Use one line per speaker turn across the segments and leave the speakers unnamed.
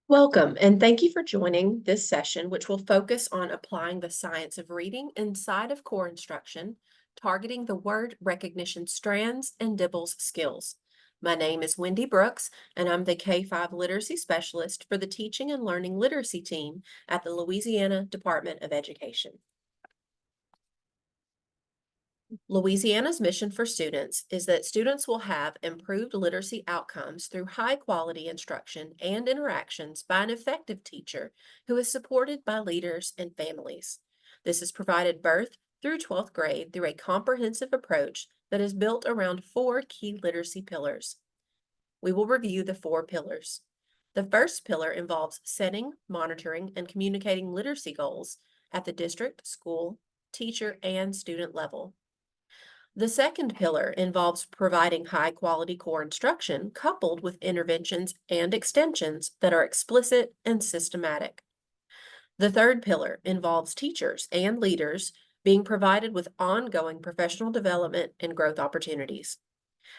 Welcome, and thank you for joining this session, which will focus on applying the science of reading inside of core instruction, targeting the word recognition strands and Dibble's skills. My name is Wendy Brooks, and I'm the K-5 Literacy Specialist for the Teaching and Learning Literacy team at the Louisiana Department of Education. Louisiana's mission for students is that students will have improved literacy outcomes through high-quality instruction and interactions by an effective teacher who is supported by leaders and families. This is provided birth through 12th grade through a comprehensive approach that is built around four key literacy pillars. We will review the four pillars. The first pillar involves setting, monitoring, and communicating literacy goals at the district, school, teacher, and student level. The second pillar involves providing high-quality core instruction coupled with interventions and extensions that are explicit and systematic. The third pillar involves teachers and leaders being provided with ongoing professional development and growth opportunities.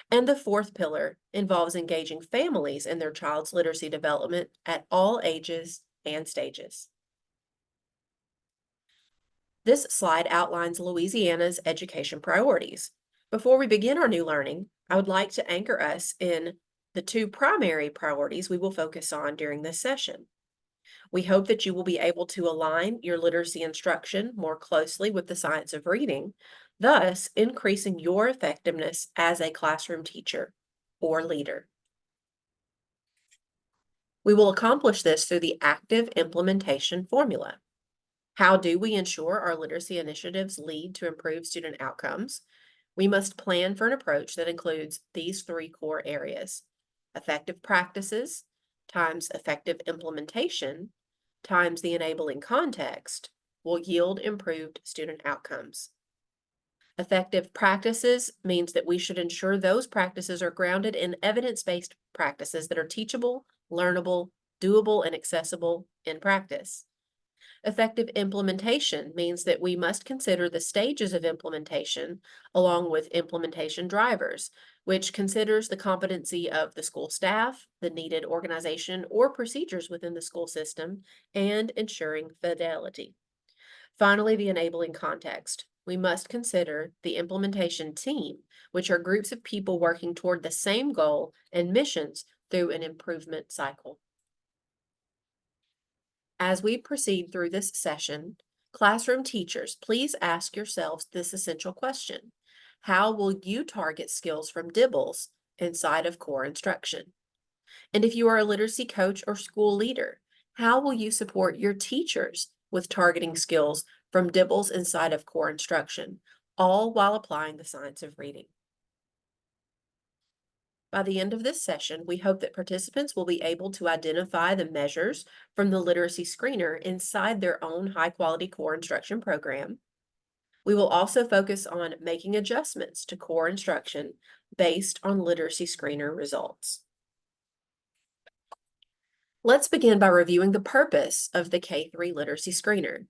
And the fourth pillar involves engaging families in their child's literacy development at all ages and stages. This slide outlines Louisiana's education priorities. Before we begin our new learning, I would like to anchor us in the two primary priorities we will focus on during this session. We hope that you will be able to align your literacy instruction more closely with the science of reading, thus increasing your effectiveness as a classroom teacher or leader. We will accomplish this through the active implementation formula. How do we ensure our literacy initiatives lead to improved student outcomes? We must plan for an approach that includes these three core areas: effective practices times effective implementation times the enabling context will yield improved student outcomes. Effective practices means that we should ensure those practices are grounded in evidence-based practices that are teachable, learnable, doable, and accessible in practice. Effective implementation means that we must consider the stages of implementation along with implementation drivers, which considers the competency of the school staff, the needed organization or procedures within the school system, and ensuring fidelity. Finally, the enabling context. We must consider the implementation team, which are groups of people working toward the same goal and missions through an improvement cycle. As we proceed through this session, classroom teachers, please ask yourselves this essential question: how will you target skills from Dibbles inside of core instruction? And if you are a literacy coach or school leader, how will you support your teachers with targeting skills from Dibbles inside of core instruction, all while applying the science of reading? By the end of this session, we hope that participants will be able to identify the measures from the literacy screener inside their own high-quality core instruction program. We will also focus on making adjustments to core instruction based on literacy screener results. Let's begin by reviewing the purpose of the K-3 literacy screener.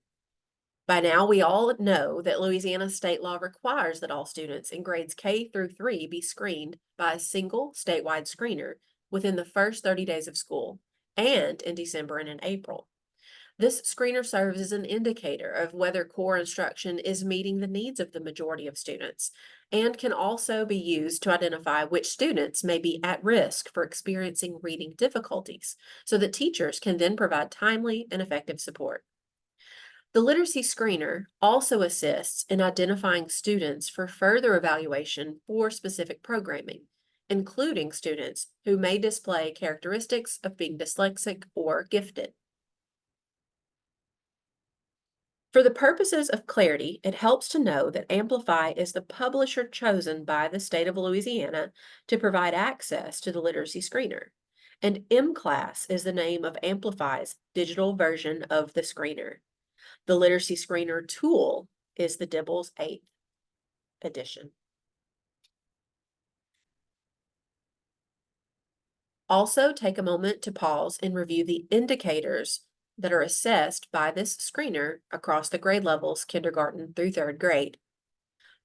By now, we all know that Louisiana state law requires that all students in grades K through 3 be screened by a single statewide screener within the first 30 days of school and in December and in April. This screener serves as an indicator of whether core instruction is meeting the needs of the majority of students and can also be used to identify which students may be at risk for experiencing reading difficulties so that teachers can then provide timely and effective support. The literacy screener also assists in identifying students for further evaluation for specific programming, including students who may display characteristics of being dyslexic or gifted. For the purposes of clarity, it helps to know that Amplify is the publisher chosen by the state of Louisiana to provide access to the literacy screener, and M-Class is the name of Amplify's digital version of the screener. The literacy screener tool is the Dibbles 8th edition. Also, take a moment to pause and review the indicators that are assessed by this screener across the grade levels, kindergarten through 3rd grade.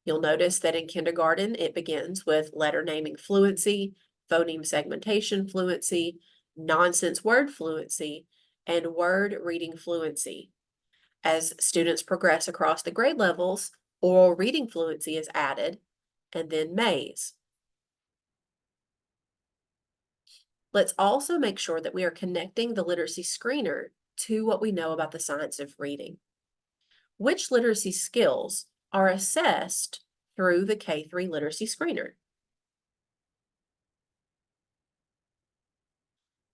You'll notice that in kindergarten, it begins with letter naming fluency, phoneme segmentation fluency, nonsense word fluency, and word reading fluency. As students progress across the grade levels, oral reading fluency is added, and then maze. Let's also make sure that we are connecting the literacy screener to what we know about the science of reading. Which literacy skills are assessed through the K-3 literacy screener?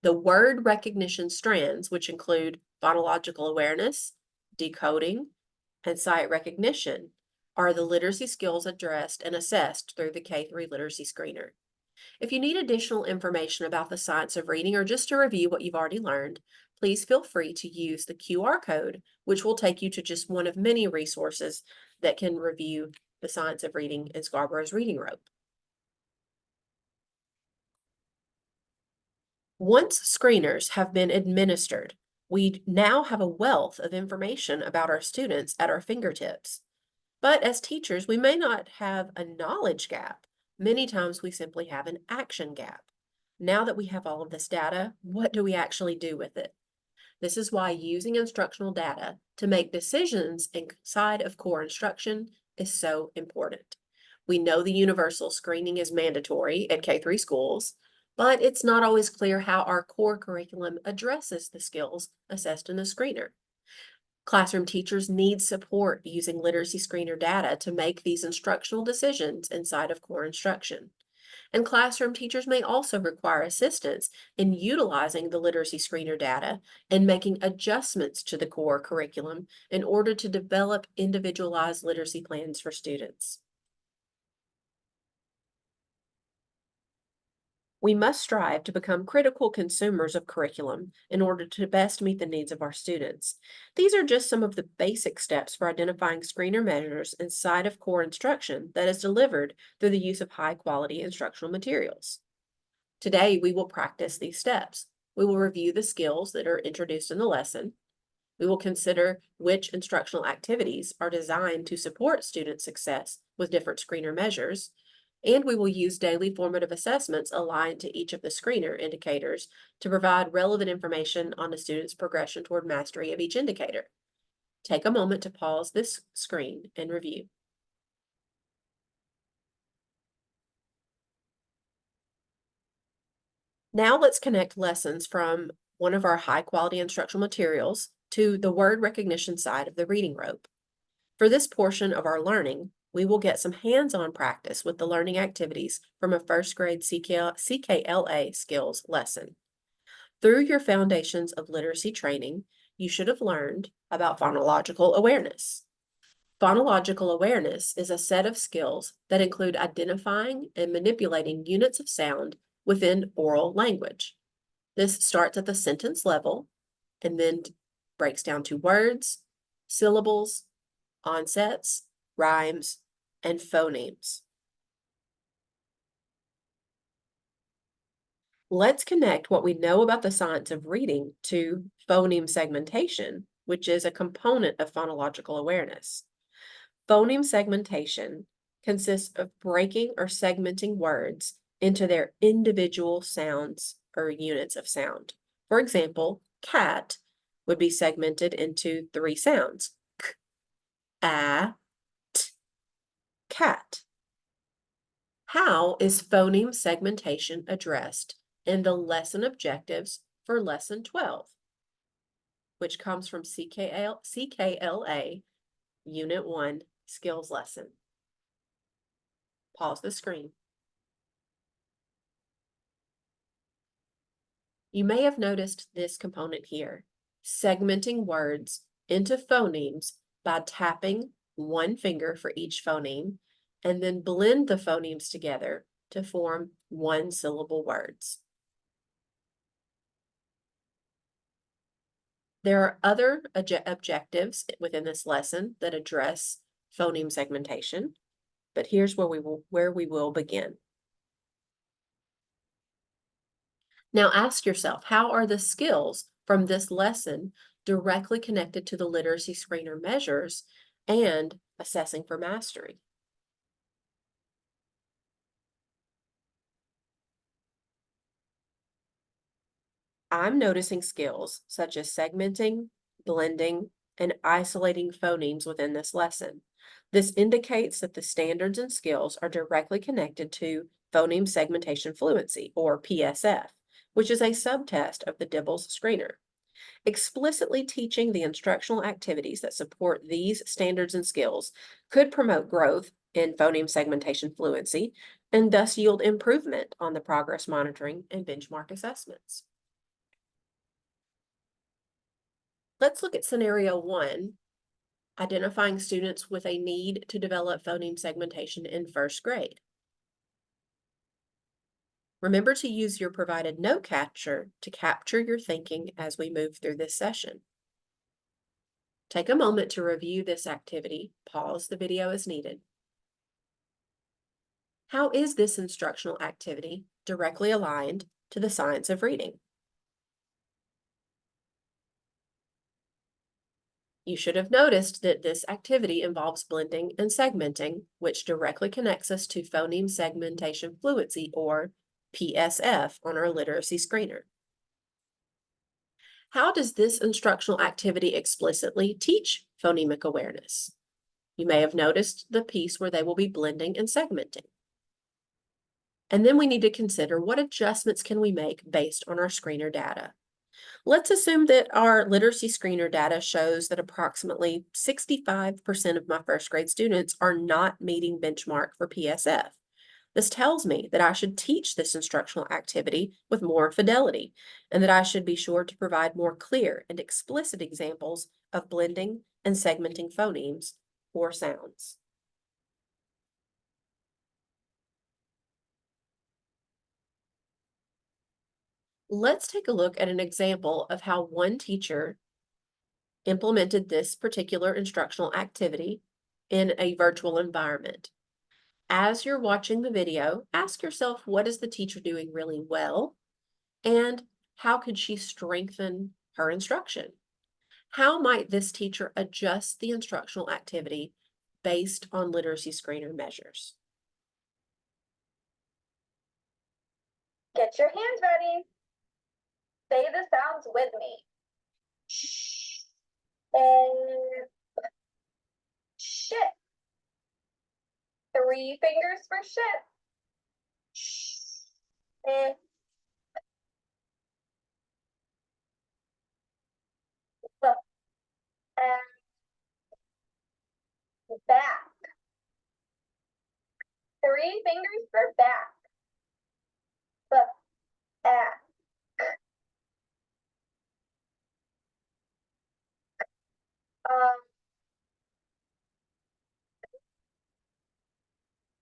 The word recognition strands, which include phonological awareness, decoding, and sight recognition, are the literacy skills addressed and assessed through the K-3 literacy screener. If you need additional information about the science of reading or just to review what you've already learned, please feel free to use the QR code, which will take you to just one of many resources that can review the science of reading in Scarborough's Reading Rope. Once screeners have been administered, we now have a wealth of information about our students at our fingertips. But as teachers, we may not have a knowledge gap. Many times we simply have an action gap. Now that we have all of this data, what do we actually do with it? This is why using instructional data to make decisions inside of core instruction is so important. We know the universal screening is mandatory at K-3 schools, but it's not always clear how our core curriculum addresses the skills assessed in the screener. Classroom teachers need support using literacy screener data to make these instructional decisions inside of core instruction. And classroom teachers may also require assistance in utilizing the literacy screener data and making adjustments to the core curriculum in order to develop individualized literacy plans for students. We must strive to become critical consumers of curriculum in order to best meet the needs of our students. These are just some of the basic steps for identifying screener measures inside of core instruction that is delivered through the use of high-quality instructional materials. Today, we will practice these steps. We will review the skills that are introduced in the lesson. We will consider which instructional activities are designed to support student success with different screener measures. And we will use daily formative assessments aligned to each of the screener indicators to provide relevant information on the student's progression toward mastery of each indicator. Take a moment to pause this screen and review. Now let's connect lessons from one of our high-quality instructional materials to the word recognition side of the reading rope. For this portion of our learning, we will get some hands-on practice with the learning activities from a first grade CKLA skills lesson. Through your Foundations of Literacy training, you should have learned about phonological awareness. Phonological awareness is a set of skills that include identifying and manipulating units of sound within oral language. This starts at the sentence level and then breaks down to words, syllables, onsets, rhymes, and phonemes. Let's connect what we know about the science of reading to phoneme segmentation, which is a component of phonological awareness. Phoneme segmentation consists of breaking or segmenting words into their individual sounds or units of sound. For example, cat would be segmented into 3 sounds: k, a, t, cat. How is phoneme segmentation addressed in the lesson objectives for Lesson 12, which comes from CKLA Unit 1 Skills Lesson? Pause the screen. You may have noticed this component here, segmenting words into phonemes by tapping one finger for each phoneme and then blend the phonemes together to form one-syllable words. There are other objectives within this lesson that address phoneme segmentation, but here's where we will begin. Now ask yourself, how are the skills from this lesson directly connected to the literacy screener measures and assessing for mastery? I'm noticing skills such as segmenting, blending, and isolating phonemes within this lesson. This indicates that the standards and skills are directly connected to phoneme segmentation fluency, or PSF, which is a subtest of the Dibbles screener. Explicitly teaching the instructional activities that support these standards and skills could promote growth in phoneme segmentation fluency and thus yield improvement on the progress monitoring and benchmark assessments. Let's look at scenario 1, identifying students with a need to develop phoneme segmentation in first grade. Remember to use your provided note capture to capture your thinking as we move through this session. Take a moment to review this activity. Pause the video as needed. How is this instructional activity directly aligned to the science of reading? You should have noticed that this activity involves blending and segmenting, which directly connects us to phoneme segmentation fluency, or PSF, on our literacy screener. How does this instructional activity explicitly teach phonemic awareness? You may have noticed the piece where they will be blending and segmenting. And then we need to consider what adjustments can we make based on our screener data. Let's assume that our literacy screener data shows that approximately 65% of my first grade students are not meeting benchmark for PSF. This tells me that I should teach this instructional activity with more fidelity, and that I should be sure to provide more clear and explicit examples of blending and segmenting phonemes or sounds. Let's take a look at an example of how one teacher implemented this particular instructional activity in a virtual environment. As you're watching the video, ask yourself, what is the teacher doing really well? And how could she strengthen her instruction? How might this teacher adjust the instructional activity based on literacy screener measures?
Get your hands ready. Say the sounds with me. Shh. And shit. 3 fingers for shit. Shh. And and back. 3 fingers for back. Back. Um,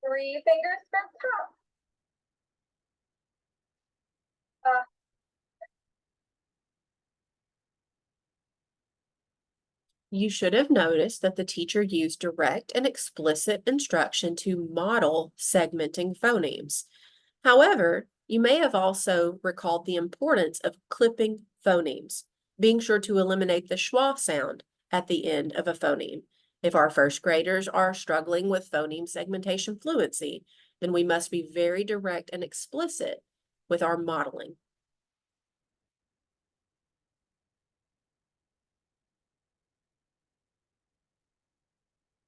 3 fingers for top. Uh,
You should have noticed that the teacher used direct and explicit instruction to model segmenting phonemes. However, you may have also recalled the importance of clipping phonemes, being sure to eliminate the schwa sound at the end of a phoneme. If our first graders are struggling with phoneme segmentation fluency, then we must be very direct and explicit with our modeling.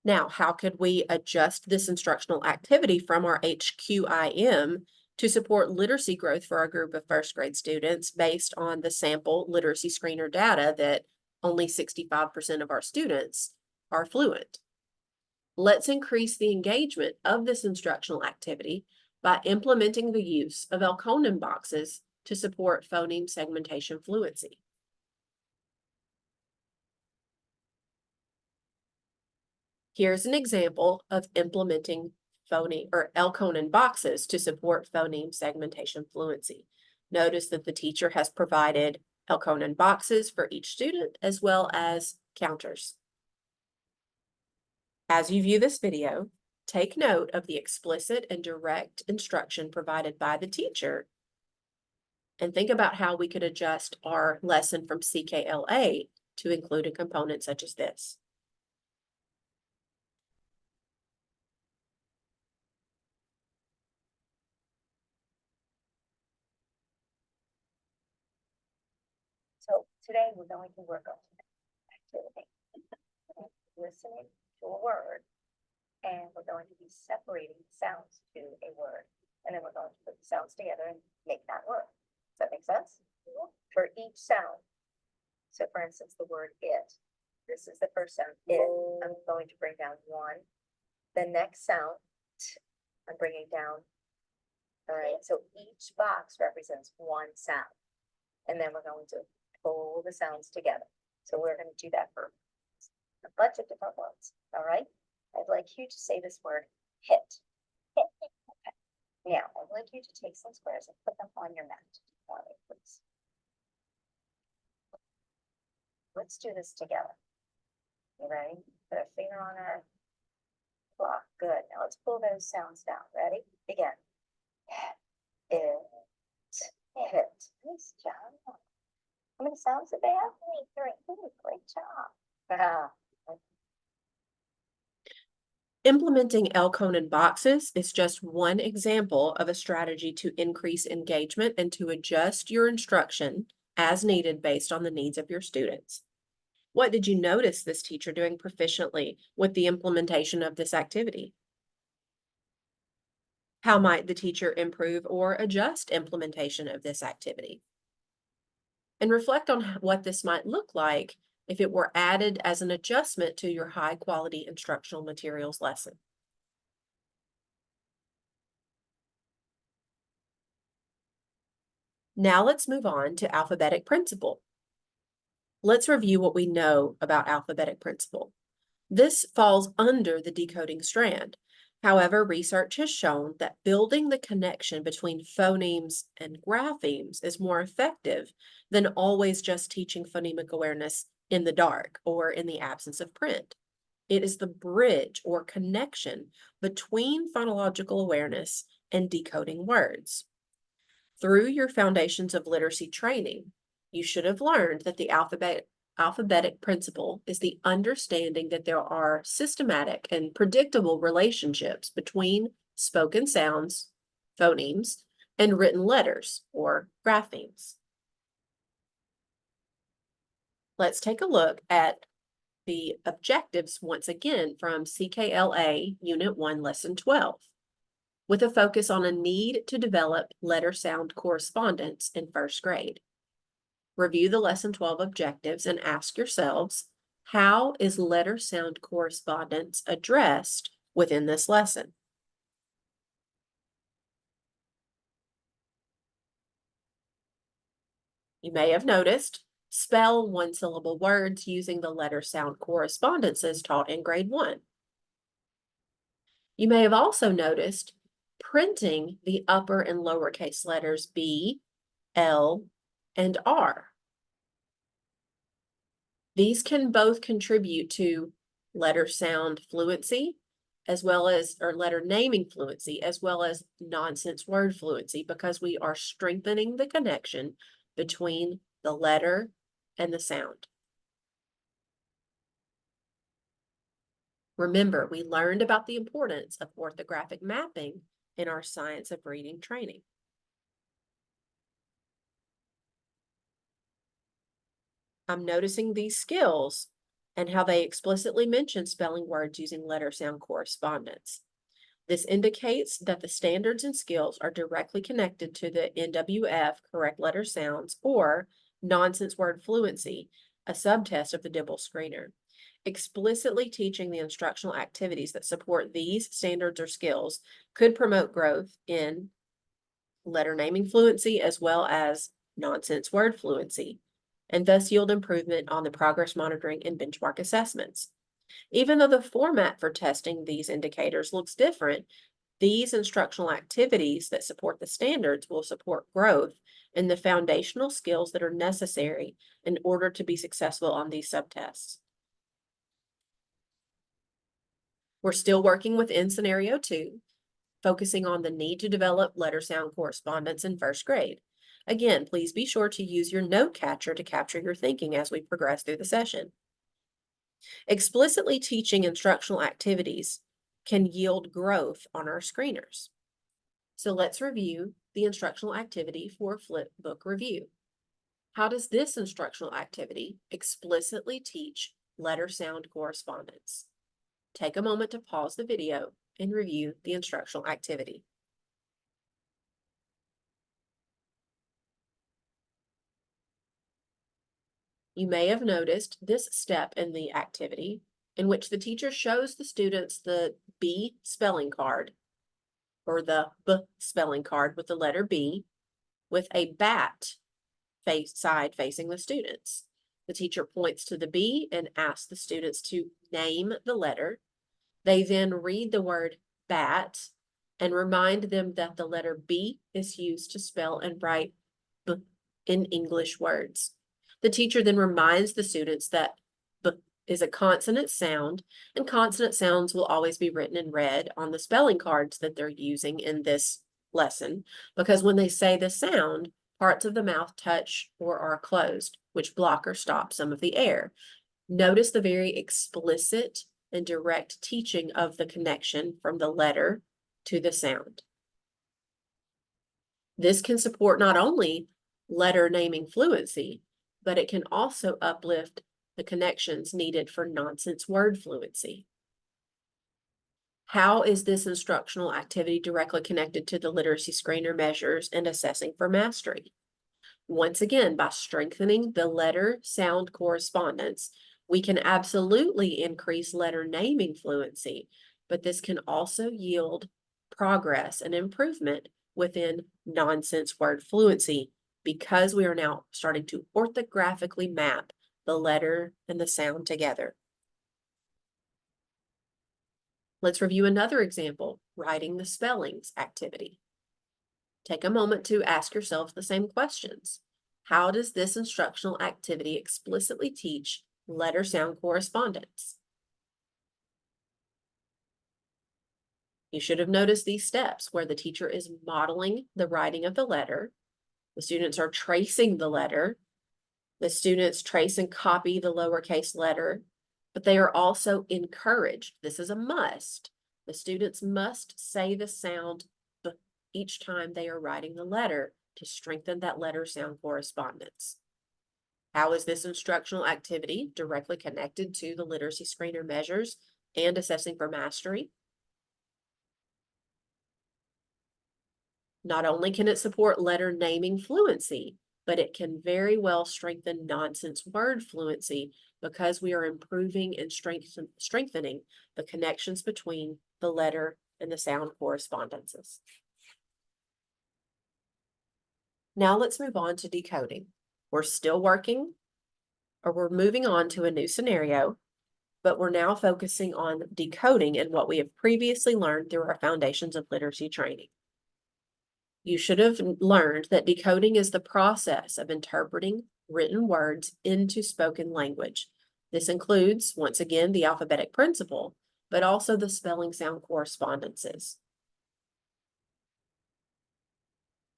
Now, how could we adjust this instructional activity from our HQIM to support literacy growth for our group of first grade students based on the sample literacy screener data that only 65% of our students are fluent? Let's increase the engagement of this instructional activity by implementing the use of Elkonin boxes to support phoneme segmentation fluency. Here's an example of implementing phoneme or Elkonin boxes to support phoneme segmentation fluency. Notice that the teacher has provided Elkonin boxes for each student as well as counters. As you view this video, take note of the explicit and direct instruction provided by the teacher and think about how we could adjust our lesson from CKLA to include a component such as this.
Today, we're going to work on activity. Listening to a word, and we're going to be separating sounds to a word. And then we're going to put the sounds together and make that word. Does that make sense? For each sound. So for instance, the word it. This is the first sound, it. I'm going to bring down one. The next sound, t, I'm bringing down. All right, so each box represents one sound. And then we're going to pull the sounds together. So we're going to do that for a bunch of different words. All right. I'd like you to say this word hit. Hit. Okay. Now I'd like you to take some squares and put them on your mat for me, please. Let's do this together. You ready? Put a finger on our block. Good. Now let's pull those sounds down. Ready? Begin. It. Hit. Nice job. How many sounds did they have? Three. Great job.
Implementing L-Conan boxes is just one example of a strategy to increase engagement and to adjust your instruction as needed based on the needs of your students. What did you notice this teacher doing proficiently with the implementation of this activity? How might the teacher improve or adjust implementation of this activity? And reflect on what this might look like if it were added as an adjustment to your high-quality instructional materials lesson. Now let's move on to alphabetic principle. Let's review what we know about alphabetic principle. This falls under the decoding strand. However, research has shown that building the connection between phonemes and graphemes is more effective than always just teaching phonemic awareness in the dark or in the absence of print. It is the bridge or connection between phonological awareness and decoding words. Through your Foundations of Literacy training, you should have learned that the alphabetic principle is the understanding that there are systematic and predictable relationships between spoken sounds, phonemes, and written letters, or graphemes. Let's take a look at the objectives once again from CKLA Unit 1, Lesson 12, with a focus on a need to develop letter-sound correspondence in first grade. Review the Lesson 12 objectives and ask yourselves, how is letter-sound correspondence addressed within this lesson? You may have noticed, spell one-syllable words using the letter-sound correspondences taught in grade 1. You may have also noticed printing the upper and lowercase letters B, L, and R. These can both contribute to letter sound fluency, as well as, or letter naming fluency, as well as nonsense word fluency, because we are strengthening the connection between the letter and the sound. Remember, we learned about the importance of orthographic mapping in our Science of Reading training. I'm noticing these skills and how they explicitly mention spelling words using letter sound correspondence. This indicates that the standards and skills are directly connected to the NWF correct letter sounds or nonsense word fluency, a subtest of the Dibble screener. Explicitly teaching the instructional activities that support these standards or skills could promote growth in letter naming fluency as well as nonsense word fluency, and thus yield improvement on the progress monitoring and benchmark assessments. Even though the format for testing these indicators looks different, these instructional activities that support the standards will support growth in the foundational skills that are necessary in order to be successful on these subtests. We're still working within scenario 2, focusing on the need to develop letter sound correspondence in first grade. Again, please be sure to use your note catcher to capture your thinking as we progress through the session. Explicitly teaching instructional activities can yield growth on our screeners. So let's review the instructional activity for flip book review. How does this instructional activity explicitly teach letter sound correspondence? Take a moment to pause the video and review the instructional activity. You may have noticed this step in the activity in which the teacher shows the students the B spelling card or the B spelling card with the letter B with a bat side facing the students. The teacher points to the B and asks the students to name the letter. They then read the word bat and remind them that the letter B is used to spell and write B in English words. The teacher then reminds the students that B is a consonant sound, and consonant sounds will always be written in red on the spelling cards that they're using in this lesson, because when they say the sound, parts of the mouth touch or are closed, which block or stop some of the air. Notice the very explicit and direct teaching of the connection from the letter to the sound. This can support not only letter naming fluency, but it can also uplift the connections needed for nonsense word fluency. How is this instructional activity directly connected to the literacy screener measures and assessing for mastery? Once again, by strengthening the letter sound correspondence, we can absolutely increase letter naming fluency, but this can also yield progress and improvement within nonsense word fluency because we are now starting to orthographically map the letter and the sound together. Let's review another example, writing the spellings activity. Take a moment to ask yourself the same questions. How does this instructional activity explicitly teach letter sound correspondence? You should have noticed these steps where the teacher is modeling the writing of the letter. The students are tracing the letter. The students trace and copy the lowercase letter, but they are also encouraged. This is a must. The students must say the sound B each time they are writing the letter to strengthen that letter sound correspondence. How is this instructional activity directly connected to the literacy screener measures and assessing for mastery? Not only can it support letter naming fluency, but it can very well strengthen nonsense word fluency because we are improving and strengthening the connections between the letter and the sound correspondences. Now let's move on to decoding. We're still working, or we're moving on to a new scenario, but we're now focusing on decoding and what we have previously learned through our Foundations of Literacy training. You should have learned that decoding is the process of interpreting written words into spoken language. This includes, once again, the alphabetic principle, but also the spelling sound correspondences.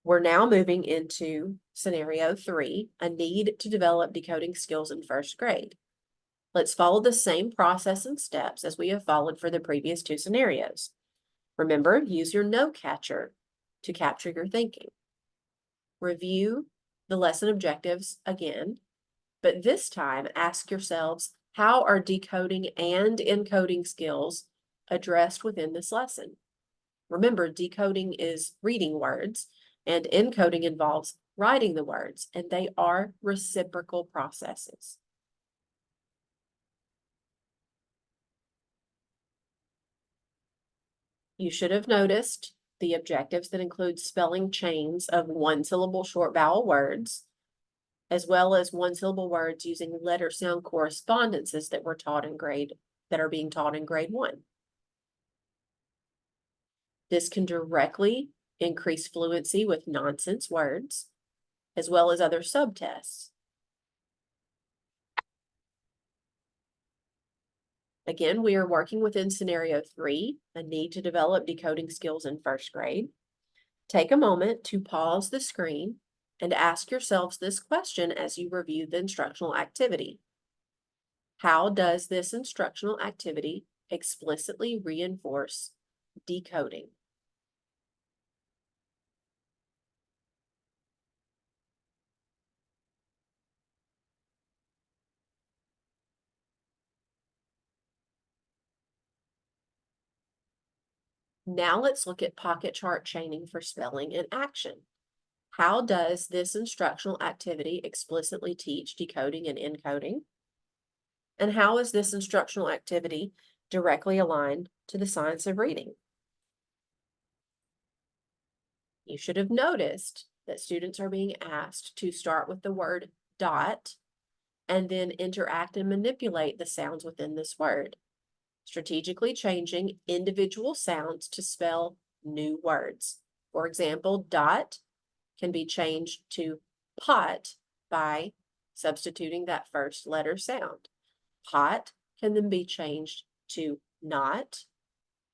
We're now moving into scenario 3, a need to develop decoding skills in first grade. Let's follow the same process and steps as we have followed for the previous 2 scenarios. Remember, use your note catcher to capture your thinking. Review the lesson objectives again, but this time ask yourselves, how are decoding and encoding skills addressed within this lesson? Remember, decoding is reading words, and encoding involves writing the words, and they are reciprocal processes. You should have noticed the objectives that include spelling chains of one-syllable short vowel words, as well as one-syllable words using letter sound correspondences that are being taught in grade 1. This can directly increase fluency with nonsense words, as well as other subtests. Again, we are working within scenario 3, a need to develop decoding skills in first grade. Take a moment to pause the screen and ask yourselves this question as you review the instructional activity. How does this instructional activity explicitly reinforce decoding? Now let's look at pocket chart chaining for spelling in action. How does this instructional activity explicitly teach decoding and encoding? And how is this instructional activity directly aligned to the science of reading? You should have noticed that students are being asked to start with the word dot and then interact and manipulate the sounds within this word, strategically changing individual sounds to spell new words. For example, dot can be changed to pot by substituting that first letter sound. Pot can then be changed to not.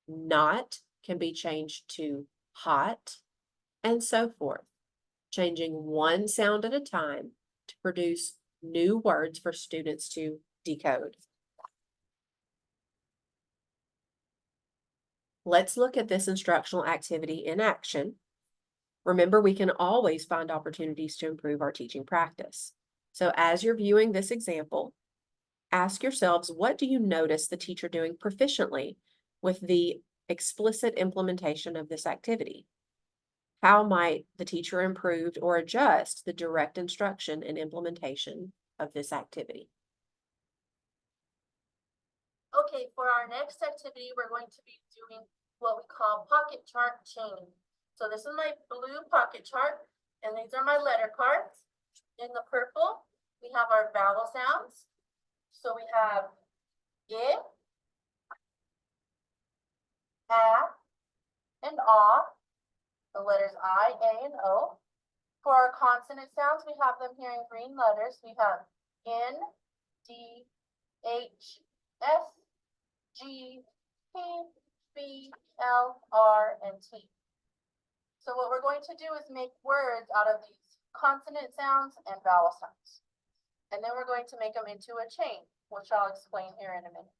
Not can be changed to hot, and so forth, changing one sound at a time to produce new words for students to decode. Let's look at this instructional activity in action. Remember, we can always find opportunities to improve our teaching practice. So as you're viewing this example, ask yourselves, what do you notice the teacher doing proficiently with the explicit implementation of this activity? How might the teacher improve or adjust the direct instruction and implementation of this activity?
Okay, for our next activity, we're going to be doing what we call pocket chart chaining. So this is my blue pocket chart, and these are my letter cards. In the purple, we have our vowel sounds. So we have I, A, and A, the letters I, A, and O. For our consonant sounds, we have them here in green letters. We have N, D, H, S, G, P, B, L, R, and T. So what we're going to do is make words out of these consonant sounds and vowel sounds. And then we're going to make them into a chain, which I'll explain here in a minute.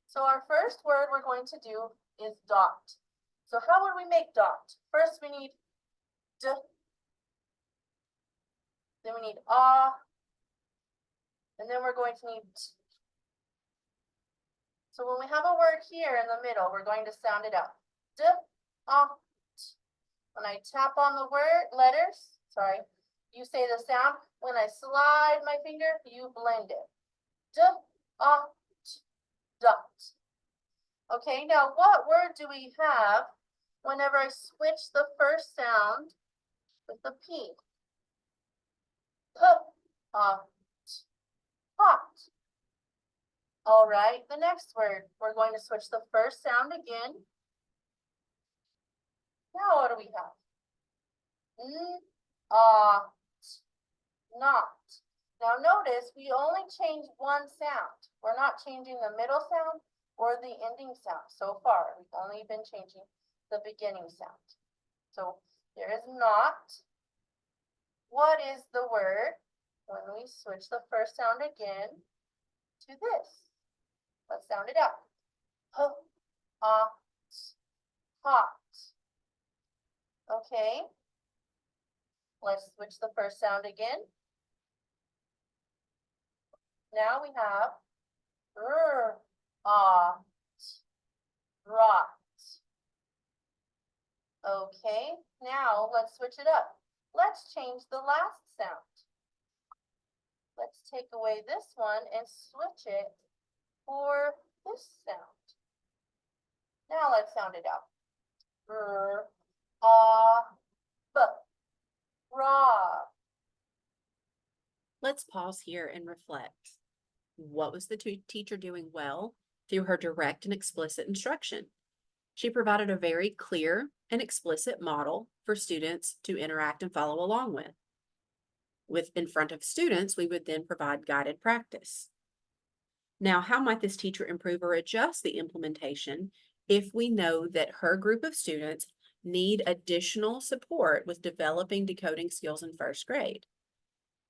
So our first word we're going to do is dot. So how would we make dot? First we need D, then we need ah, and then we're going to need t. So when we have a word here in the middle, we're going to sound it out. D, ah, t. When I tap on the word letters, sorry, you say the sound. When I slide my finger, you blend it. D, ah, t, dot. Okay, now what word do we have whenever I switch the first sound with the P? P, ah, t, pot. All right, the next word, we're going to switch the first sound again. Now what do we have? N, not. Now notice we only changed one sound. We're not changing the middle sound or the ending sound so far. We've only been changing the beginning sound. So there is not. What is the word when we switch the first sound again to this? Let's sound it out. H, hot. Okay. Let's switch the first sound again. Now we have rot. Okay, now let's switch it up. Let's change the last sound. Let's take away this one and switch it for this sound. Now let's sound it out. Raw.
Let's pause here and reflect. What was the teacher doing well through her direct and explicit instruction? She provided a very clear and explicit model for students to interact and follow along with. In front of students, we would then provide guided practice. Now, how might this teacher improve or adjust the implementation if we know that her group of students need additional support with developing decoding skills in first grade?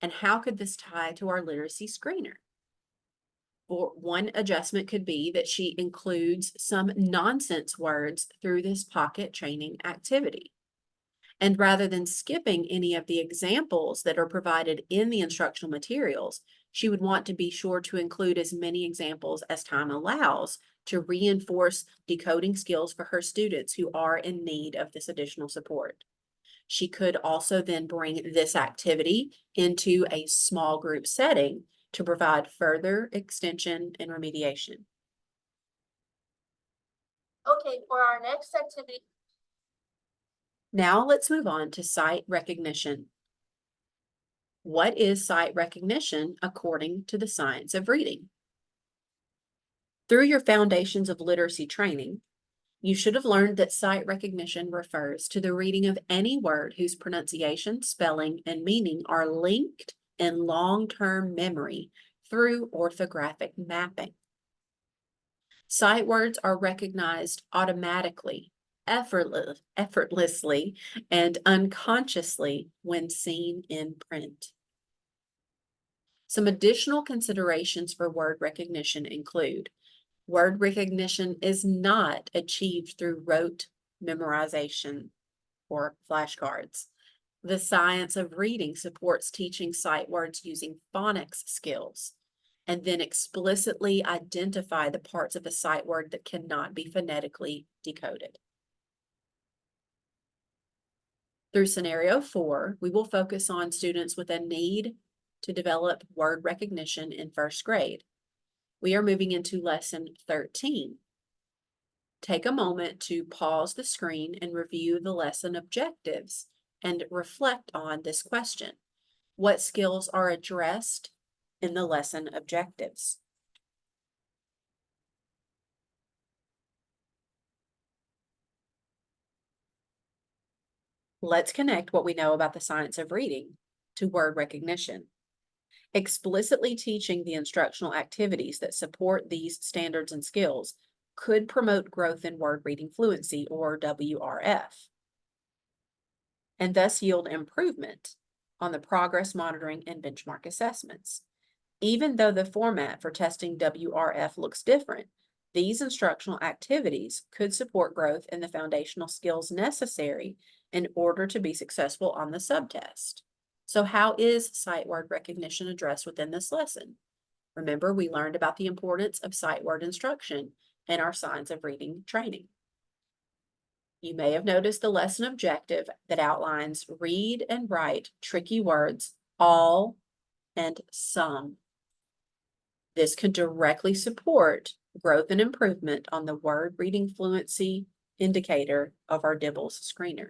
And how could this tie to our literacy screener? Or one adjustment could be that she includes some nonsense words through this pocket training activity. And rather than skipping any of the examples that are provided in the instructional materials, she would want to be sure to include as many examples as time allows to reinforce decoding skills for her students who are in need of this additional support. She could also then bring this activity into a small group setting to provide further extension and remediation.
Okay, for our next activity,
Now let's move on to sight recognition. What is sight recognition according to the science of reading? Through your Foundations of Literacy training, you should have learned that sight recognition refers to the reading of any word whose pronunciation, spelling, and meaning are linked in long-term memory through orthographic mapping. Sight words are recognized automatically, effortlessly, and unconsciously when seen in print. Some additional considerations for word recognition include: word recognition is not achieved through rote memorization or flashcards. The science of reading supports teaching sight words using phonics skills, and then explicitly identify the parts of a sight word that cannot be phonetically decoded. Through scenario 4, we will focus on students with a need to develop word recognition in first grade. We are moving into lesson 13. Take a moment to pause the screen and review the lesson objectives and reflect on this question. What skills are addressed in the lesson objectives? Let's connect what we know about the science of reading to word recognition. Explicitly teaching the instructional activities that support these standards and skills could promote growth in word reading fluency, or WRF, and thus yield improvement on the progress monitoring and benchmark assessments. Even though the format for testing WRF looks different, these instructional activities could support growth in the foundational skills necessary in order to be successful on the subtest. So how is sight word recognition addressed within this lesson? Remember, we learned about the importance of sight word instruction in our Science of Reading training. You may have noticed the lesson objective that outlines read and write tricky words, all and some. This could directly support growth and improvement on the word reading fluency indicator of our DIBELS screener.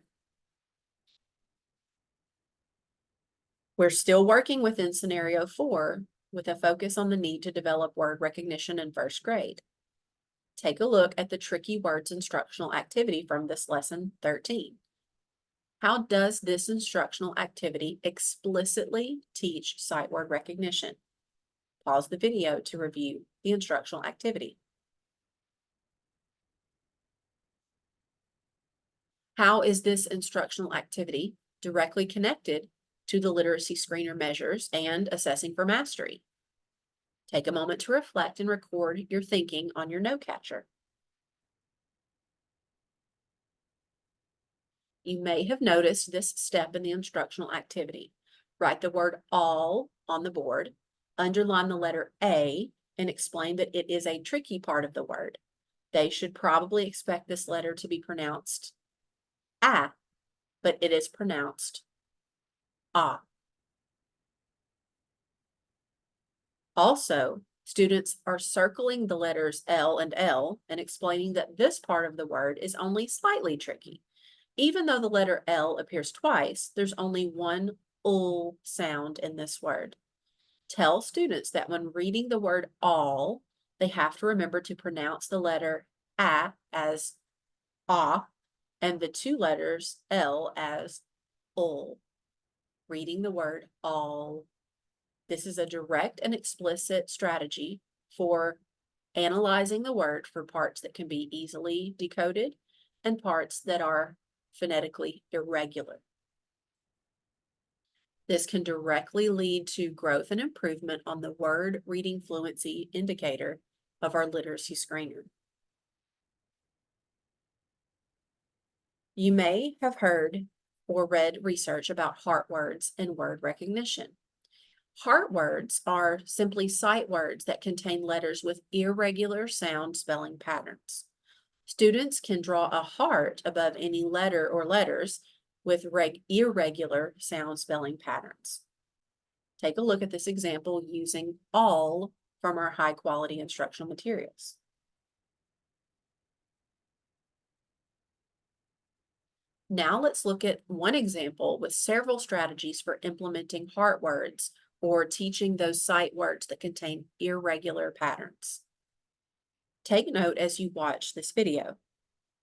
We're still working within scenario 4 with a focus on the need to develop word recognition in first grade. Take a look at the tricky words instructional activity from this lesson 13. How does this instructional activity explicitly teach sight word recognition? Pause the video to review the instructional activity. How is this instructional activity directly connected to the literacy screener measures and assessing for mastery? Take a moment to reflect and record your thinking on your note catcher. You may have noticed this step in the instructional activity. Write the word all on the board, underline the letter A, and explain that it is a tricky part of the word. They should probably expect this letter to be pronounced A, but it is pronounced Ah. Also, students are circling the letters L and L and explaining that this part of the word is only slightly tricky. Even though the letter L appears twice, there's only one ul sound in this word. Tell students that when reading the word all, they have to remember to pronounce the letter A as ah and the two letters L as ul. Reading the word all. This is a direct and explicit strategy for analyzing the word for parts that can be easily decoded and parts that are phonetically irregular. This can directly lead to growth and improvement on the word reading fluency indicator of our literacy screener. You may have heard or read research about heart words and word recognition. Heart words are simply sight words that contain letters with irregular sound spelling patterns. Students can draw a heart above any letter or letters with irregular sound spelling patterns. Take a look at this example using all from our high quality instructional materials. Now let's look at one example with several strategies for implementing heart words or teaching those sight words that contain irregular patterns. Take note as you watch this video.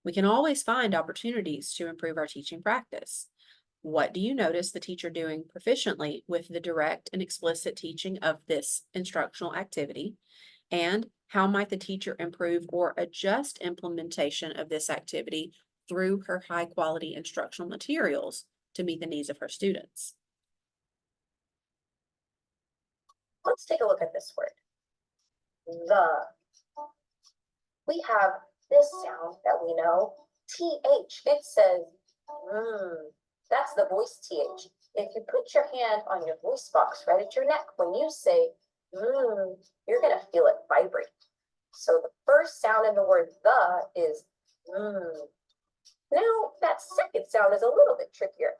We can always find opportunities to improve our teaching practice. What do you notice the teacher doing proficiently with the direct and explicit teaching of this instructional activity? And how might the teacher improve or adjust implementation of this activity through her high-quality instructional materials to meet the needs of her students?
Let's take a look at this word. The. We have this sound that we know, TH. It says, that's the voice TH. If you put your hand on your voice box right at your neck, when you say, you're gonna feel it vibrate. So the first sound in the word the is, Now that second sound is a little bit trickier.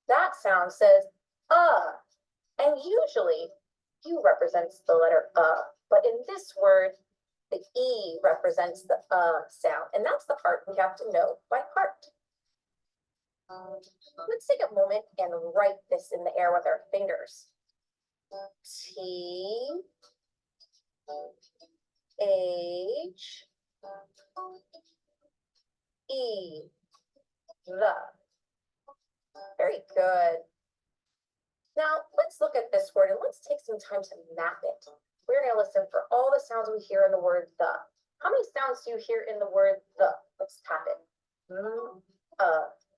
That sound says, and usually U represents the letter but in this word, the E represents the sound, and that's the part we have to know by heart. Let's take a moment and write this in the air with our fingers. T H E, the. Very good. Now let's look at this word and let's take some time to map it. We're going to listen for all the sounds we hear in the word the. How many sounds do you hear in the word the? Let's tap it.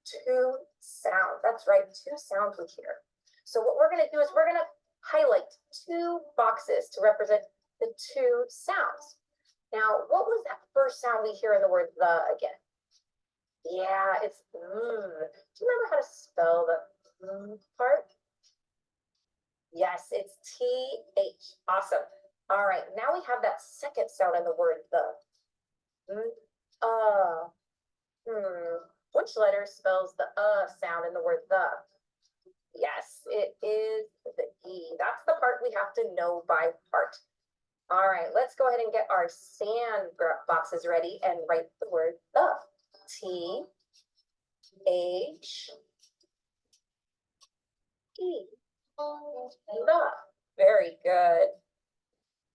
Two sounds. That's right, two sounds we hear. So what we're going to do is we're going to highlight two boxes to represent the two sounds. Now, what was that first sound we hear in the word the again? Yeah, it's Do you remember how to spell the part? Yes, it's TH. Awesome. All right, now we have that second sound in the word the. Which letter spells the sound in the word the? Yes, it is the E. That's the part we have to know by heart. All right, let's go ahead and get our sand boxes ready and write the word the. T H E. The. Very good.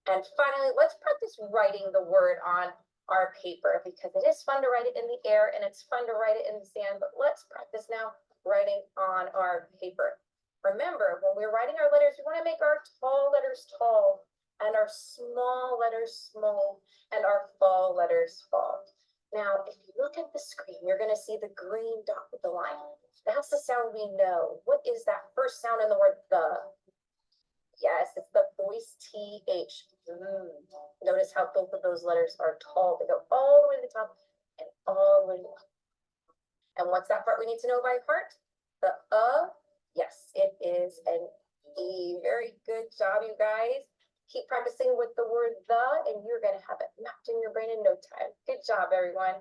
And finally, let's practice writing the word on our paper because it is fun to write it in the air and it's fun to write it in the sand, but let's practice now writing on our paper. Remember, when we're writing our letters, we want to make our tall letters tall and our small letters small and our fall letters fall. Now, if you look at the screen, you're going to see the green dot with the line. That's the sound we know. What is that first sound in the word the? Yes, it's the voice TH. Notice how both of those letters are tall. They go all the way to the top and all the way to the bottom. And what's that part we need to know by heart? The yes, it is an E. Very good job, you guys. Keep practicing with the word the, and you're going to have it mapped in your brain in no time. Good job, everyone.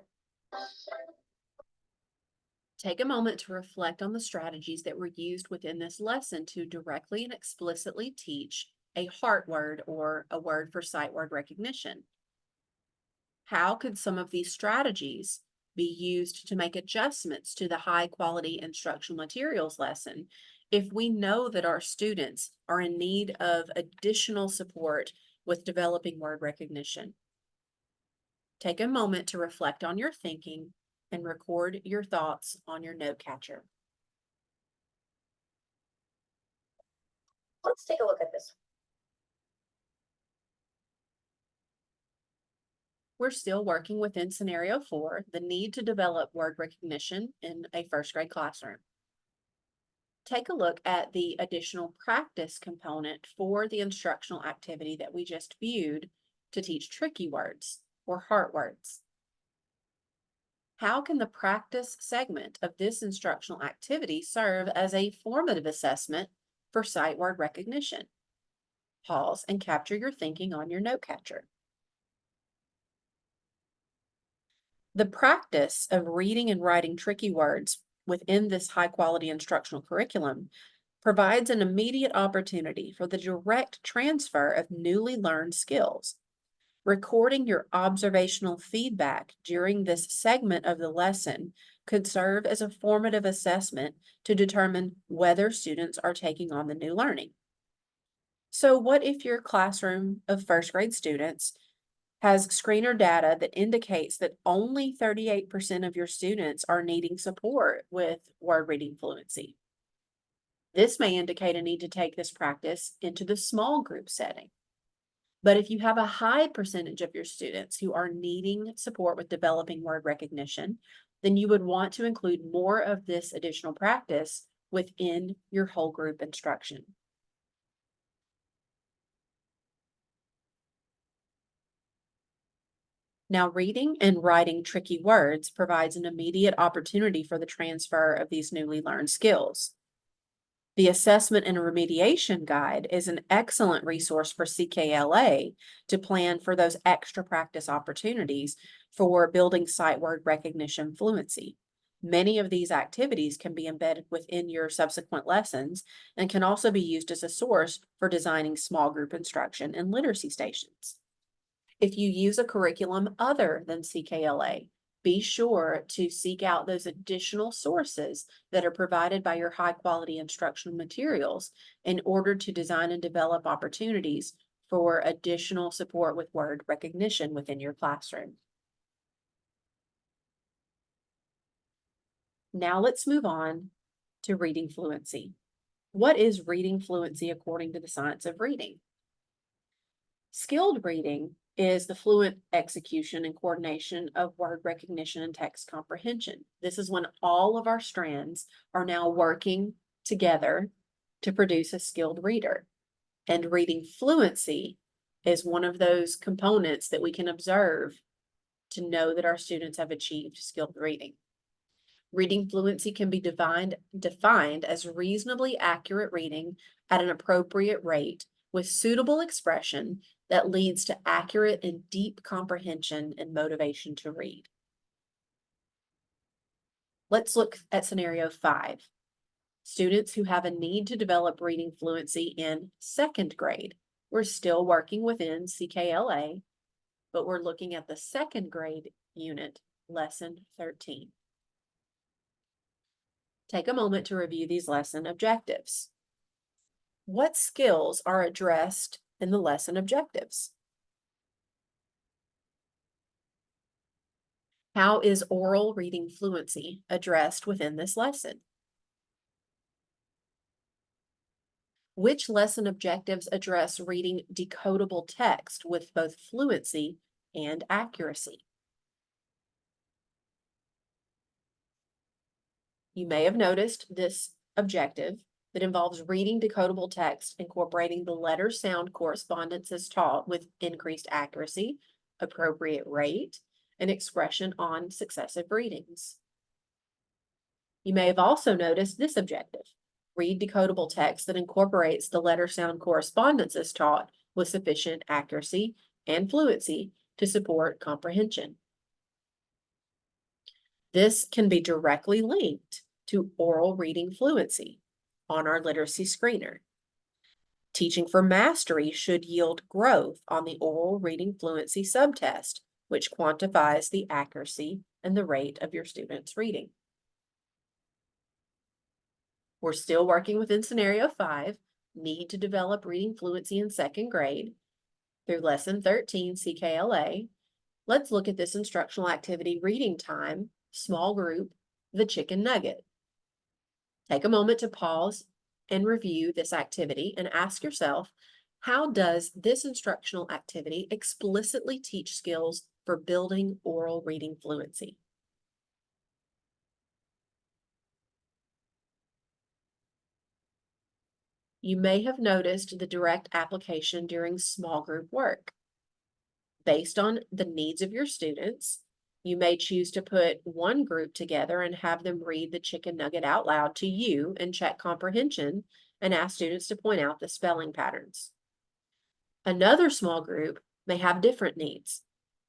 Take a moment to reflect on the strategies that were used within this lesson to directly and explicitly teach a heart word or a word for sight word recognition. How could some of these strategies be used to make adjustments to the high quality instructional materials lesson if we know that our students are in need of additional support with developing word recognition? Take a moment to reflect on your thinking and record your thoughts on your note catcher.
Let's take a look at this.
We're still working within scenario 4, the need to develop word recognition in a first grade classroom. Take a look at the additional practice component for the instructional activity that we just viewed to teach tricky words or heart words. How can the practice segment of this instructional activity serve as a formative assessment for sight word recognition? pause, and capture your thinking on your note catcher. The practice of reading and writing tricky words within this high-quality instructional curriculum provides an immediate opportunity for the direct transfer of newly learned skills. Recording your observational feedback during this segment of the lesson could serve as a formative assessment to determine whether students are taking on the new learning. So what if your classroom of first grade students has screener data that indicates that only 38% of your students are needing support with word reading fluency? This may indicate a need to take this practice into the small group setting. But if you have a high percentage of your students who are needing support with developing word recognition, then you would want to include more of this additional practice within your whole group instruction. Now, reading and writing tricky words provides an immediate opportunity for the transfer of these newly learned skills. The Assessment and Remediation Guide is an excellent resource for CKLA to plan for those extra practice opportunities for building sight word recognition fluency. Many of these activities can be embedded within your subsequent lessons and can also be used as a source for designing small group instruction and literacy stations. If you use a curriculum other than CKLA, be sure to seek out those additional sources that are provided by your high-quality instructional materials in order to design and develop opportunities for additional support with word recognition within your classroom. Now let's move on to reading fluency. What is reading fluency according to the science of reading? Skilled reading is the fluent execution and coordination of word recognition and text comprehension. This is when all of our strands are now working together to produce a skilled reader. And reading fluency is one of those components that we can observe to know that our students have achieved skilled reading. Reading fluency can be defined as reasonably accurate reading at an appropriate rate with suitable expression that leads to accurate and deep comprehension and motivation to read. Let's look at scenario 5. Students who have a need to develop reading fluency in second grade. We're still working within CKLA, but we're looking at the second grade unit, lesson 13. Take a moment to review these lesson objectives. What skills are addressed in the lesson objectives? How is oral reading fluency addressed within this lesson? Which lesson objectives address reading decodable text with both fluency and accuracy? You may have noticed this objective that involves reading decodable text, incorporating the letter sound correspondence as taught with increased accuracy, appropriate rate, and expression on successive readings. You may have also noticed this objective. Read decodable text that incorporates the letter sound correspondence as taught with sufficient accuracy and fluency to support comprehension. This can be directly linked to oral reading fluency on our literacy screener. Teaching for mastery should yield growth on the oral reading fluency subtest, which quantifies the accuracy and the rate of your students' reading. We're still working within scenario 5, need to develop reading fluency in second grade through lesson 13 CKLA. Let's look at this instructional activity reading time, small group, the chicken nugget. Take a moment to pause and review this activity and ask yourself, how does this instructional activity explicitly teach skills for building oral reading fluency? You may have noticed the direct application during small group work. Based on the needs of your students, you may choose to put one group together and have them read the chicken nugget out loud to you and check comprehension and ask students to point out the spelling patterns. Another small group may have different needs.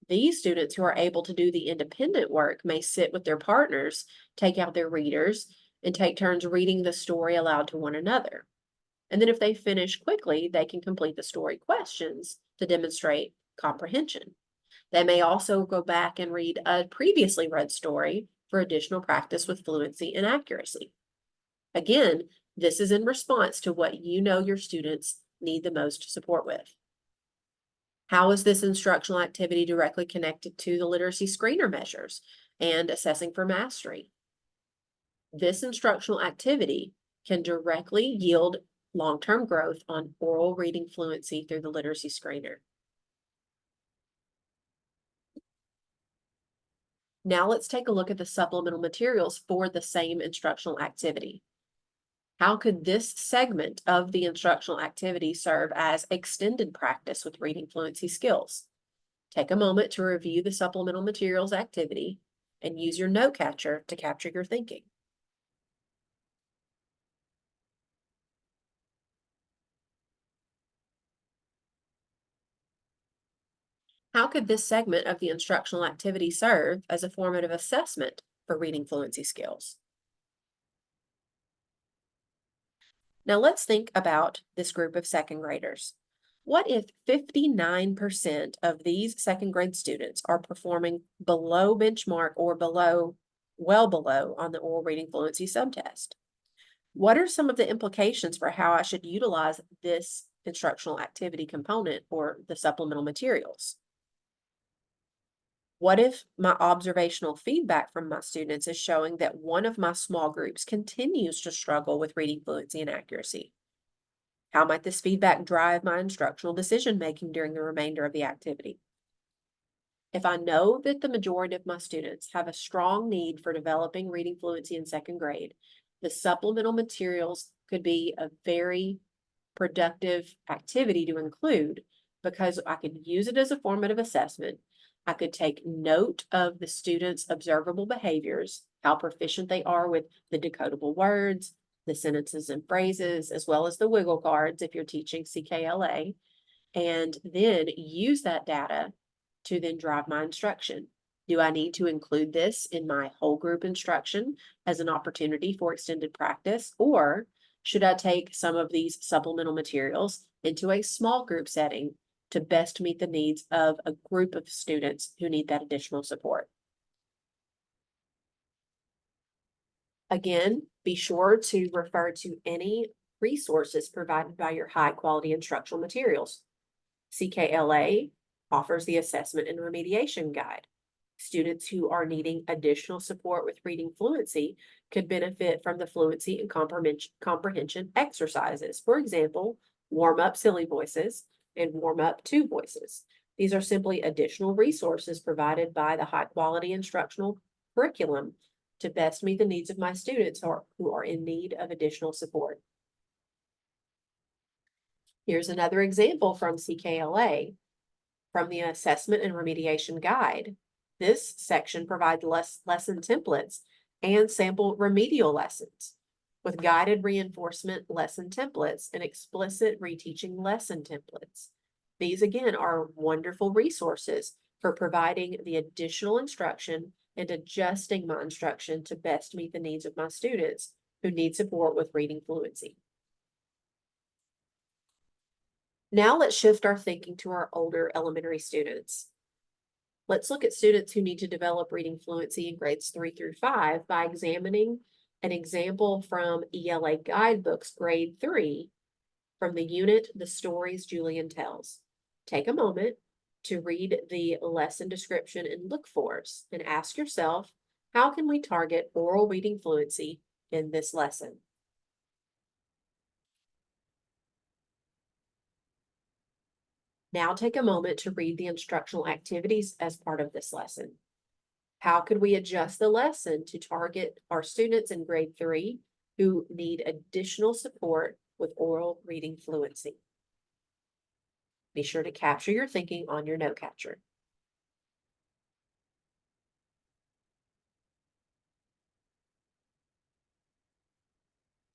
These students who are able to do the independent work may sit with their partners, take out their readers, and take turns reading the story aloud to one another. And then if they finish quickly, they can complete the story questions to demonstrate comprehension. They may also go back and read a previously read story for additional practice with fluency and accuracy. Again, this is in response to what you know your students need the most support with. How is this instructional activity directly connected to the literacy screener measures and assessing for mastery? This instructional activity can directly yield long-term growth on oral reading fluency through the literacy screener. Now let's take a look at the supplemental materials for the same instructional activity. How could this segment of the instructional activity serve as extended practice with reading fluency skills? Take a moment to review the supplemental materials activity and use your note catcher to capture your thinking. How could this segment of the instructional activity serve as a formative assessment for reading fluency skills? Now let's think about this group of second graders. What if 59% of these second grade students are performing below benchmark or well below on the oral reading fluency subtest? What are some of the implications for how I should utilize this instructional activity component or the supplemental materials? What if my observational feedback from my students is showing that one of my small groups continues to struggle with reading fluency and accuracy? How might this feedback drive my instructional decision making during the remainder of the activity? If I know that the majority of my students have a strong need for developing reading fluency in second grade, the supplemental materials could be a very productive activity to include because I could use it as a formative assessment. I could take note of the students' observable behaviors, how proficient they are with the decodable words, the sentences and phrases, as well as the wiggle cards if you're teaching CKLA, and then use that data to then drive my instruction. Do I need to include this in my whole group instruction as an opportunity for extended practice, or should I take some of these supplemental materials into a small group setting to best meet the needs of a group of students who need that additional support? Again, be sure to refer to any resources provided by your high quality instructional materials. CKLA offers the assessment and remediation guide. Students who are needing additional support with reading fluency could benefit from the fluency and comprehension exercises. For example, warm up silly voices and warm up two voices. These are simply additional resources provided by the high quality instructional curriculum to best meet the needs of my students who are in need of additional support. Here's another example from CKLA from the Assessment and Remediation Guide. This section provides lesson templates and sample remedial lessons with guided reinforcement lesson templates and explicit reteaching lesson templates. These again are wonderful resources for providing the additional instruction and adjusting my instruction to best meet the needs of my students who need support with reading fluency. Now let's shift our thinking to our older elementary students. Let's look at students who need to develop reading fluency in grades 3 through 5 by examining an example from ELA Guidebooks, grade 3, from the unit, The Stories Julian Tells. Take a moment to read the lesson description and look fors and ask yourself, how can we target oral reading fluency in this lesson? Now take a moment to read the instructional activities as part of this lesson. How could we adjust the lesson to target our students in grade 3 who need additional support with oral reading fluency? Be sure to capture your thinking on your note catcher.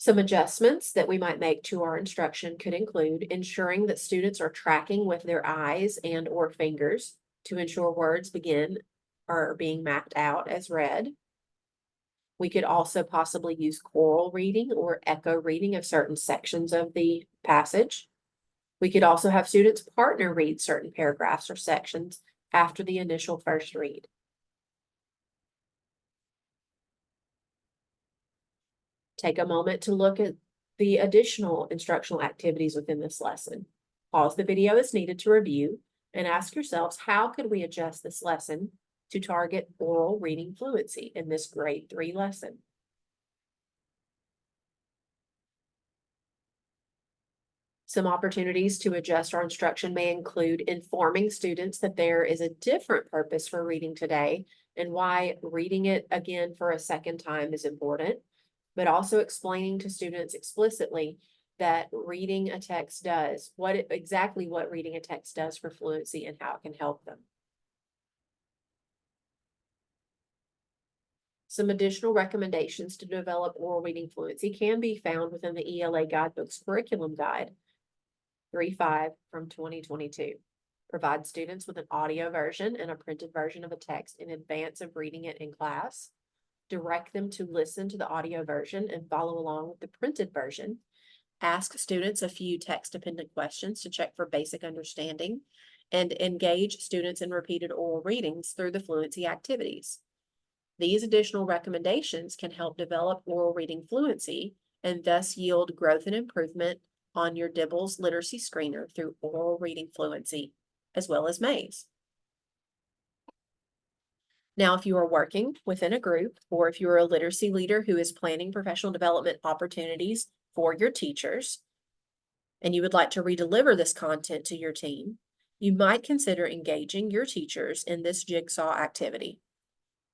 Some adjustments that we might make to our instruction could include ensuring that students are tracking with their eyes and or fingers to ensure words are being mapped out as read. We could also possibly use choral reading or echo reading of certain sections of the passage. We could also have students partner read certain paragraphs or sections after the initial first read. Take a moment to look at the additional instructional activities within this lesson. Pause the video as needed to review and ask yourselves, how could we adjust this lesson to target oral reading fluency in this grade 3 lesson? Some opportunities to adjust our instruction may include informing students that there is a different purpose for reading today and why reading it again for a second time is important, but also explaining to students explicitly that reading a text does, exactly what reading a text does for fluency and how it can help them. Some additional recommendations to develop oral reading fluency can be found within the ELA Guidebook's Curriculum Guide 3.5 from 2022. Provide students with an audio version and a printed version of a text in advance of reading it in class. Direct them to listen to the audio version and follow along with the printed version. Ask students a few text-dependent questions to check for basic understanding, and engage students in repeated oral readings through the fluency activities. These additional recommendations can help develop oral reading fluency and thus yield growth and improvement on your DIBELS literacy screener through oral reading fluency, as well as MAIS. Now, if you are working within a group, or if you're a literacy leader who is planning professional development opportunities for your teachers, and you would like to redeliver this content to your team, you might consider engaging your teachers in this jigsaw activity.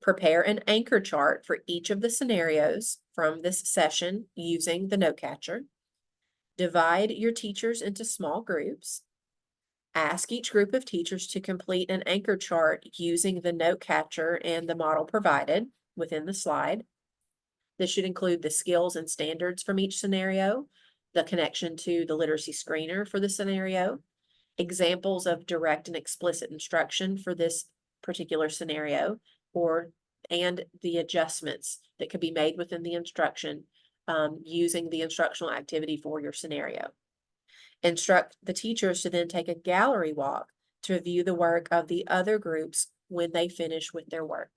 Prepare an anchor chart for each of the scenarios from this session using the note catcher. Divide your teachers into small groups. Ask each group of teachers to complete an anchor chart using the note catcher and the model provided within the slide. This should include the skills and standards from each scenario, the connection to the literacy screener for the scenario, examples of direct and explicit instruction for this particular scenario, and the adjustments that could be made within the instruction using the instructional activity for your scenario. Instruct the teachers to then take a gallery walk to view the work of the other groups when they finish with their work.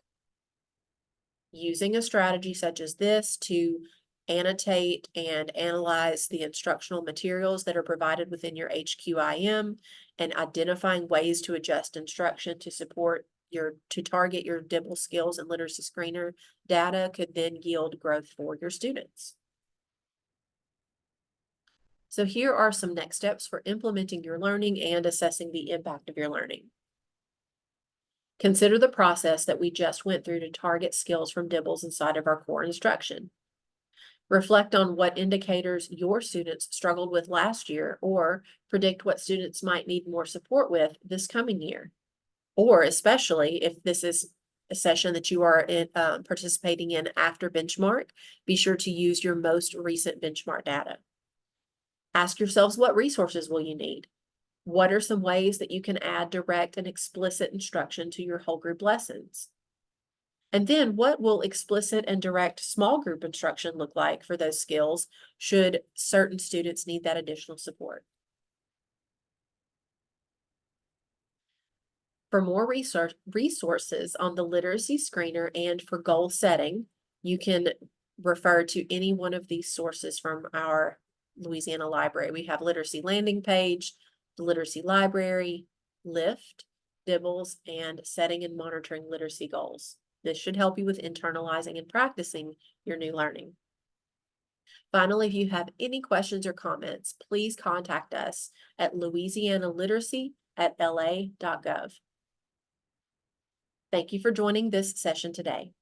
Using a strategy such as this to annotate and analyze the instructional materials that are provided within your HQIM and identifying ways to adjust instruction to target your DIBELS skills and literacy screener data could then yield growth for your students. So here are some next steps for implementing your learning and assessing the impact of your learning. Consider the process that we just went through to target skills from DIBELS inside of our core instruction. Reflect on what indicators your students struggled with last year, or predict what students might need more support with this coming year. Or especially if this is a session that you are participating in after benchmark, be sure to use your most recent benchmark data. Ask yourselves, what resources will you need? What are some ways that you can add direct and explicit instruction to your whole group lessons? And then what will explicit and direct small group instruction look like for those skills should certain students need that additional support? For more resources on the literacy screener and for goal setting, you can refer to any one of these sources from our Louisiana library. We have literacy landing page, the literacy library, LIFT, DIBELS, and setting and monitoring literacy goals. This should help you with internalizing and practicing your new learning. Finally, if you have any questions or comments, please contact us at louisianaliteracy@la.gov. Thank you for joining this session today.